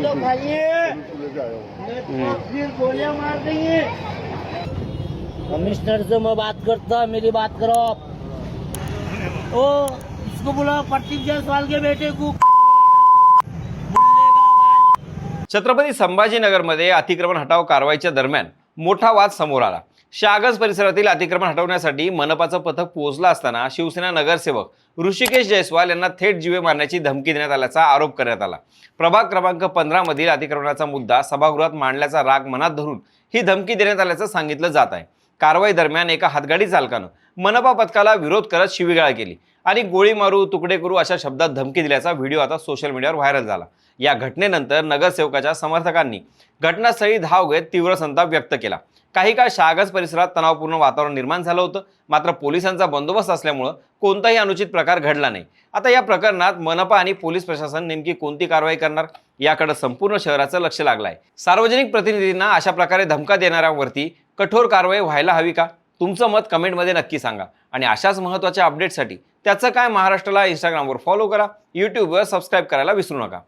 तो खाइए, तो फिर गोलियां मार देंगे। कमिश्नर से मैं बात करता, मेरी बात करो आप। ओ इसको बुलाओ, प्रतीक जायसवाल के बेटे को। छत्रपती संभाजीनगरमध्ये अतिक्रमण हटाव कारवाईच्या दरम्यान मोठा वाद समोर आला। शागज परिसरातील अतिक्रमण हटवण्यासाठी मनपाचं पथक पोहोचलं असताना शिवसेना नगरसेवक ऋषिकेश जयस्वाल यांना थेट जीवे मारण्याची धमकी देण्यात आल्याचा आरोप करण्यात आला। प्रभाग क्रमांक 15 मधील अतिक्रमणाचा मुद्दा सभागृहात मांडल्याचा राग मनात धरून ही धमकी देण्यात आल्याचं सांगितलं जात आहे। कारवाई दरम्यान एका हातगाडी चालकानं मनपा पथकाला विरोध करत शिवीगाळ केली आणि गोळी मारू, तुकडे करू अशा शब्दात धमकी दिल्याचा व्हिडिओ आता सोशल मीडियावर व्हायरल झाला। या घटनेनंतर नगरसेवकाच्या समर्थकांनी घटनास्थळी धाव घेत तीव्र संताप व्यक्त केला। काही काळ शागज परिसरात तणावपूर्ण वातावरण निर्माण झालं होतं, मात्र पोलिसांचा बंदोबस्त असल्यामुळे कोणताही अनुचित प्रकार घडला नाही। आता या प्रकरणात मनपा आणि पोलीस प्रशासन नेमकी कोणती कारवाई करणार याकडे संपूर्ण शहराचं लक्ष लागलं आहे। सार्वजनिक प्रतिनिधींना अशा प्रकारे धमका देणाऱ्यांवरती कठोर कारवाई व्हायला हवी का? तुमचं मत कमेंटमध्ये नक्की सांगा आणि अशाच महत्त्वाच्या अपडेट्ससाठी त्याचं काय महाराष्ट्राला इंस्टाग्रामवर फॉलो करा, यूट्यूबवर सबस्क्राईब करायला विसरू नका।